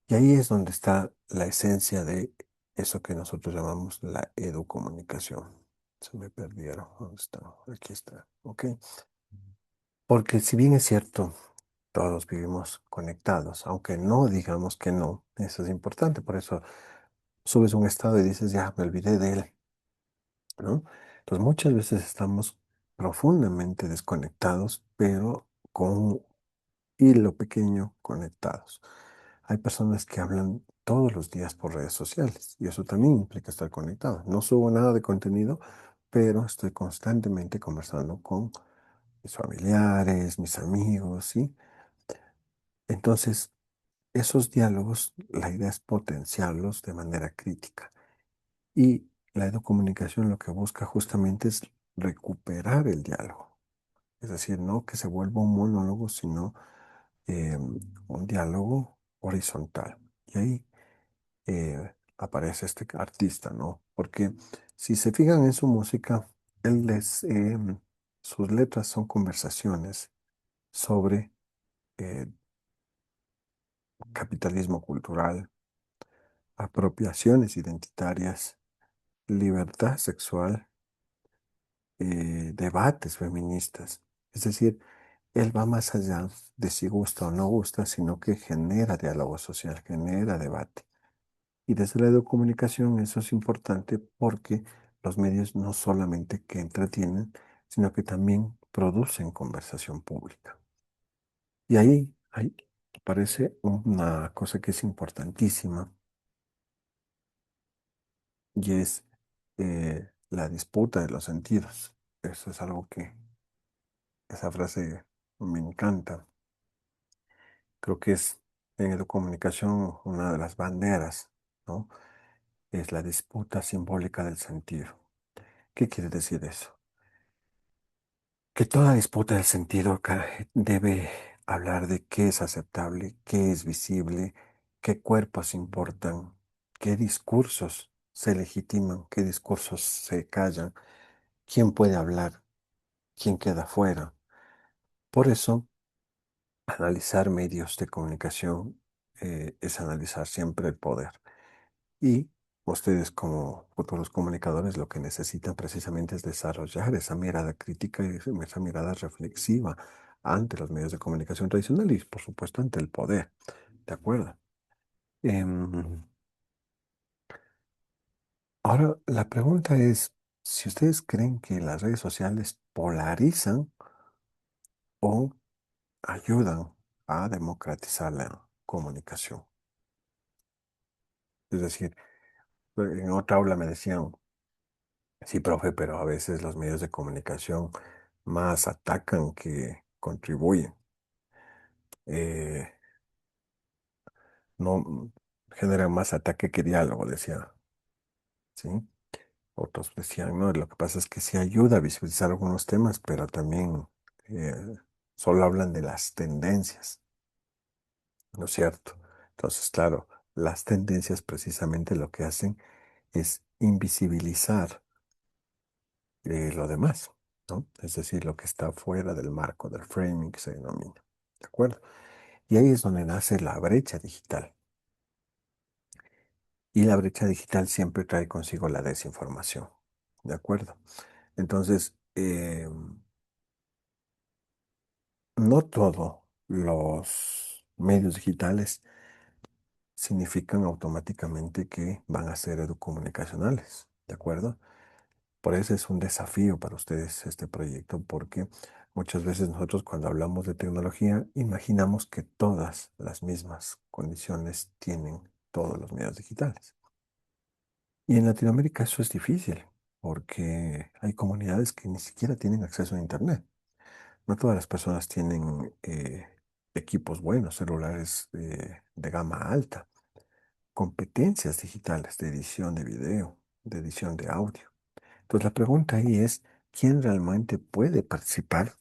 Y ahí es donde está la esencia de eso que nosotros llamamos la educomunicación. Se me perdieron. ¿Dónde está? Aquí está. Ok. Porque si bien es cierto, todos vivimos conectados, aunque no digamos que no, eso es importante. Por eso subes un estado y dices, ya, me olvidé de él, ¿no? Entonces muchas veces estamos profundamente desconectados, pero con un hilo pequeño conectados. Hay personas que hablan todos los días por redes sociales y eso también implica estar conectado. No subo nada de contenido, pero estoy constantemente conversando con mis familiares, mis amigos, ¿sí? Entonces, esos diálogos, la idea es potenciarlos de manera crítica. Y la educomunicación lo que busca justamente es recuperar el diálogo. Es decir, no que se vuelva un monólogo, sino un diálogo horizontal. Y ahí aparece este artista, ¿no? Porque si se fijan en su música, él sus letras son conversaciones sobre eh, capitalismo cultural, apropiaciones identitarias, libertad sexual, debates feministas. Es decir, él va más allá de si gusta o no gusta, sino que genera diálogo social, genera debate. Y desde la educomunicación eso es importante porque los medios no solamente que entretienen, sino que también producen conversación pública. Y ahí aparece una cosa que es importantísima y es la disputa de los sentidos. Eso es algo que, esa frase me encanta. Creo que es en educomunicación una de las banderas, ¿no? Es la disputa simbólica del sentido. ¿Qué quiere decir eso? Que toda disputa del sentido acá debe hablar de qué es aceptable, qué es visible, qué cuerpos importan, qué discursos se legitiman, qué discursos se callan, quién puede hablar, quién queda fuera. Por eso, analizar medios de comunicación es analizar siempre el poder. Y ustedes como futuros comunicadores lo que necesitan precisamente es desarrollar esa mirada crítica y esa mirada reflexiva ante los medios de comunicación tradicionales y por supuesto ante el poder. ¿De acuerdo? Em, Ahora, la pregunta es si ustedes creen que las redes sociales polarizan o ayudan a democratizar la comunicación. Es decir, en otra aula me decían, sí, profe, pero a veces los medios de comunicación más atacan que contribuyen. Eh, no generan más ataque que diálogo, decía, ¿sí? Otros decían, no, lo que pasa es que sí ayuda a visibilizar algunos temas, pero también eh, solo hablan de las tendencias, ¿no es cierto? Entonces, claro, las tendencias precisamente lo que hacen es invisibilizar lo demás, ¿no? Es decir, lo que está fuera del marco del framing que se denomina, ¿de acuerdo? Y ahí es donde nace la brecha digital. Y la brecha digital siempre trae consigo la desinformación, ¿de acuerdo? Entonces, no todos los medios digitales significan automáticamente que van a ser educomunicacionales, ¿de acuerdo? Por eso es un desafío para ustedes este proyecto, porque muchas veces nosotros cuando hablamos de tecnología imaginamos que todas las mismas condiciones tienen todos los medios digitales. Y en Latinoamérica eso es difícil, porque hay comunidades que ni siquiera tienen acceso a Internet. No todas las personas tienen equipos buenos, celulares de gama alta, competencias digitales de edición de video, de edición de audio. Entonces la pregunta ahí es, ¿quién realmente puede participar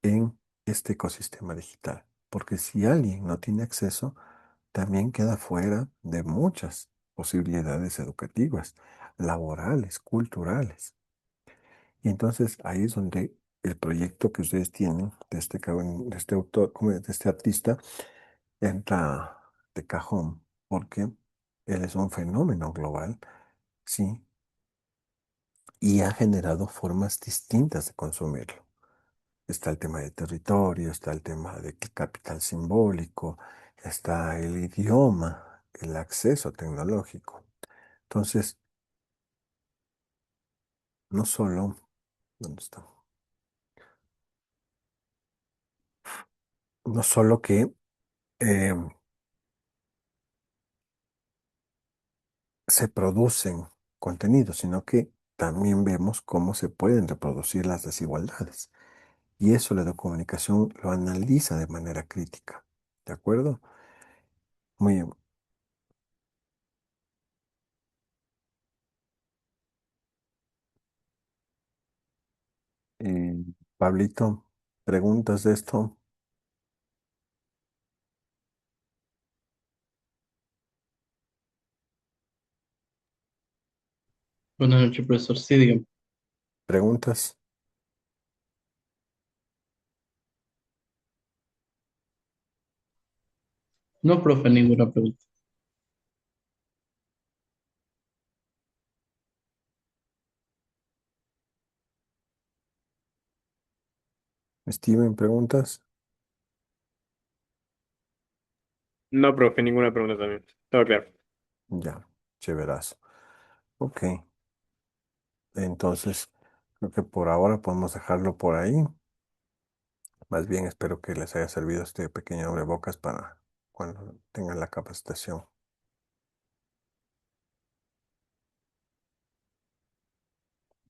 en este ecosistema digital? Porque si alguien no tiene acceso, también queda fuera de muchas posibilidades educativas, laborales, culturales. Y entonces ahí es donde el proyecto que ustedes tienen de este autor, de este artista, entra de cajón, porque él es un fenómeno global, ¿sí? Y ha generado formas distintas de consumirlo. Está el tema de territorio, está el tema de capital simbólico, está el idioma, el acceso tecnológico. Entonces, no solo, ¿dónde está? No solo que eh, se producen contenidos, sino que también vemos cómo se pueden reproducir las desigualdades. Y eso la comunicación lo analiza de manera crítica. ¿De acuerdo? Muy bien. Eh, Pablito, ¿preguntas de esto? Buenas noches, profesor. Sí, dígame. ¿Preguntas? No, profe, ninguna pregunta. Steven, ¿preguntas? No, profe, ninguna pregunta también. Todo claro. Ya, chéverazo. Ok, entonces creo que por ahora podemos dejarlo por ahí. Más bien espero que les haya servido este pequeño abrebocas para cuando tengan la capacitación.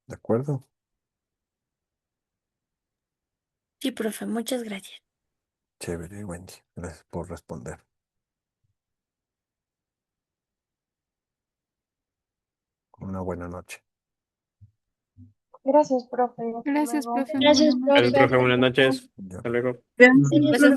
¿De acuerdo? Sí, profe, muchas gracias. Chévere, Wendy. Gracias por responder. Una buena noche. Gracias, profe. Hasta Gracias, luego. profe. Muy buenas Gracias, Gracias, noches. profe. profe. Buenas noches. Ya. Hasta luego. Gracias, Gracias. profe.